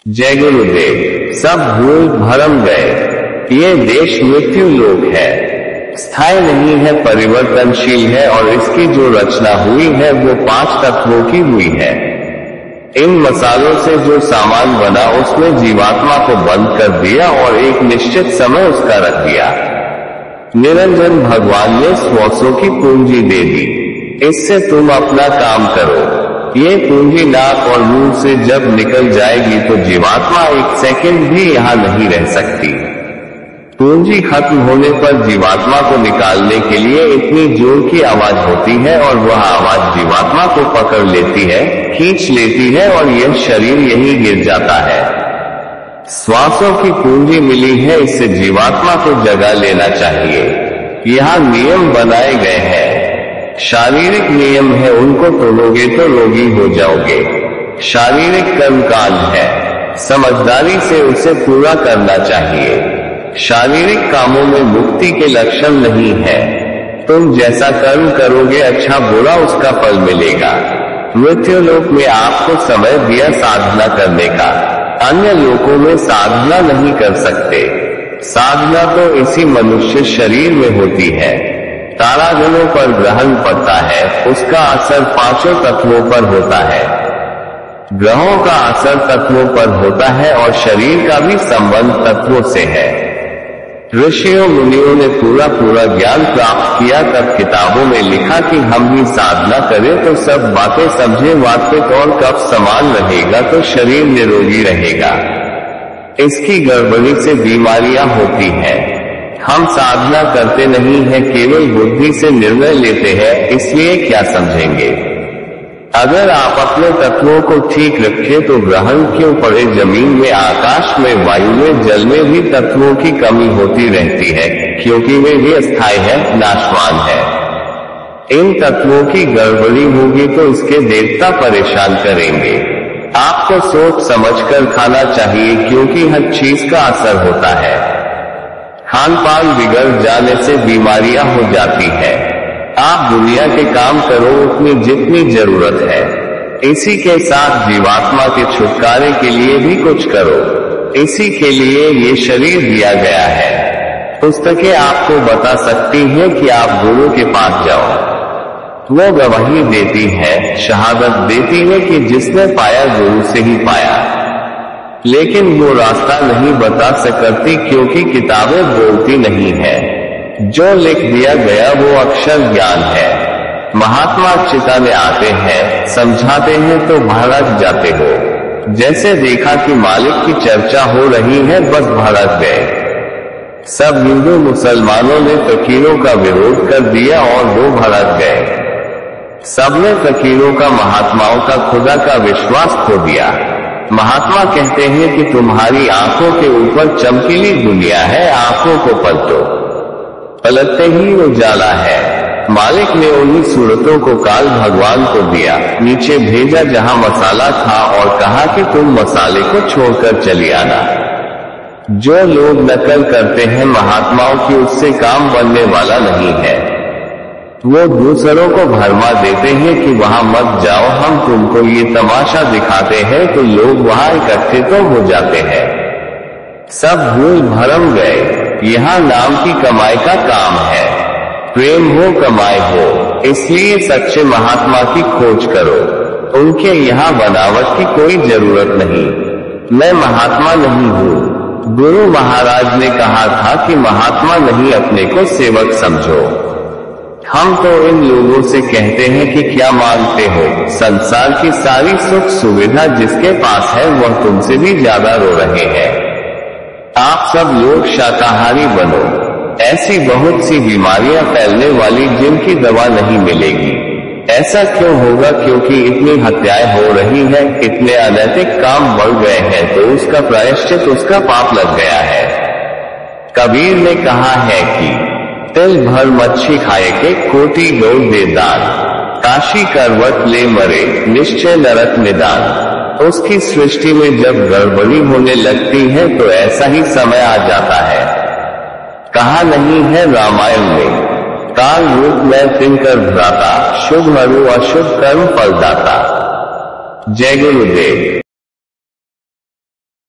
जय गुरुदेव। सब भूल भरम गए। ये देश मृत्यु लोक है, स्थायी नहीं है, परिवर्तनशील है और इसकी जो रचना हुई है वो 5 तत्वों की हुई है। इन मसालों से जो सामान बना उसमें जीवात्मा को बंद कर दिया और एक निश्चित समय उसका रख दिया। निरंजन भगवान ने श्वासों की पूंजी दे दी, इससे तुम अपना काम करो। ये पूंजी नाक और मुंह से जब निकल जाएगी तो जीवात्मा एक सेकंड भी यहाँ नहीं रह सकती। पूंजी खत्म होने पर जीवात्मा को निकालने के लिए इतनी जोर की आवाज होती है और वह आवाज जीवात्मा को पकड़ लेती है, खींच लेती है और यह शरीर यहीं गिर जाता है। श्वासों की पूंजी मिली है, इससे जीवात्मा को जगा लेना चाहिए। यहाँ नियम बनाए गए हैं, शारीरिक नियम है, उनको तोड़ोगे तो रोगी हो जाओगे। शारीरिक कर्मकांड है, समझदारी से उसे पूरा करना चाहिए। शारीरिक कामों में मुक्ति के लक्षण नहीं है। तुम जैसा कर्म करोगे अच्छा बुरा उसका फल मिलेगा। मृत्यु लोक में आपको समय दिया साधना करने का, अन्य लोकों में साधना नहीं कर सकते। साधना तो इसी मनुष्य शरीर में होती है। तारागणों पर ग्रहण पड़ता है, उसका असर 5 तत्वों पर होता है। ग्रहों का असर तत्वों पर होता है और शरीर का भी संबंध तत्वों से है। ऋषियों मुनियों ने पूरा ज्ञान प्राप्त किया, तब किताबों में लिखा कि हम भी साधना करें तो सब बातें समझे, वात्पिक और कफ समान रहेगा तो शरीर निरोगी रहेगा। इसकी गड़बड़ी से बीमारियां होती हैं। हम साधना करते नहीं हैं, केवल बुद्धि से निर्णय लेते हैं, इसलिए क्या समझेंगे। अगर आप अपने तत्वों को ठीक रखें तो ग्रहण क्यों पड़े, जमीन में, आकाश में, वायु में, जल में भी तत्वों की कमी होती रहती है, क्योंकि वे भी अस्थायी है, नाशवान है। इन तत्वों की गड़बड़ी होगी तो इसके देवता परेशान करेंगे। आपको सोच समझकर खाना चाहिए, क्योंकि हर चीज का असर होता है। खान पान बिगड़ जाने से बीमारियां हो जाती है। आप दुनिया के काम करो उतनी जितनी जरूरत है, इसी के साथ जीवात्मा के छुटकारे के लिए भी कुछ करो। इसी के लिए ये शरीर दिया गया है। पुस्तकें आपको बता सकती हैं कि आप गुरु के पास जाओ। वो गवाही देती है, शहादत देती है कि जिसने पाया गुरु से ही पाया, लेकिन वो रास्ता नहीं बता सकती क्योंकि किताबें बोलती नहीं है। जो लिख दिया गया वो अक्षर ज्ञान है। महात्मा चिताने आते हैं, समझाते हैं तो भड़क जाते हो। जैसे देखा कि मालिक की चर्चा हो रही है, बस भड़क गए। सब हिंदू मुसलमानों ने फकीरों का विरोध कर दिया और वो भड़क गए। सबने फकीरों का, महात्माओं का, खुदा का विश्वास खो दिया। महात्मा कहते हैं कि तुम्हारी आंखों के ऊपर चमकीली दुनिया है, आंखों को पलटो, पलटते ही उजाला है। मालिक ने उन्हीं सूरतों को काल भगवान को दिया, नीचे भेजा जहां मसाला था और कहा कि तुम मसाले को छोड़कर चली आना। जो लोग नकल करते हैं महात्माओं की, उससे काम बनने वाला नहीं है। वो दूसरों को भरमा देते हैं कि वहां मत जाओ, हम तुमको ये तमाशा दिखाते हैं, तो लोग वहां इकट्ठे तो हो जाते हैं। सब भूल भरम गए। यहाँ नाम की कमाई का काम है, प्रेम हो कमाई हो, इसलिए सच्चे महात्मा की खोज करो। उनके यहाँ बनावट की कोई जरूरत नहीं। मैं महात्मा नहीं हूँ। गुरु महाराज ने कहा था कि महात्मा नहीं, अपने को सेवक समझो। हम तो इन लोगों से कहते हैं कि क्या मांगते हो, संसार की सारी सुख सुविधा जिसके पास है वह तुमसे भी ज्यादा रो रहे हैं। आप सब लोग शाकाहारी बनो। ऐसी बहुत सी बीमारियां फैलने वाली जिनकी दवा नहीं मिलेगी। ऐसा क्यों होगा? क्योंकि इतनी हत्याएं हो रही हैं, इतने अनैतिक काम बढ़ गए हैं, तो उसका प्रायश्चित उसका पाप लग गया है। कबीर ने कहा है कि तिल भर मच्छी खाए के कोटि गौ दे दान, काशी करवट ले मरे निश्चय नरक निदान। उसकी सृष्टि में जब गड़बड़ी होने लगती है तो ऐसा ही समय आ जाता है। कहा नहीं है रामायण में, काल रूप में तिनकर भ्राता, शुभ हरु अशुभ कर्म फलदाता। जय गुरुदेव।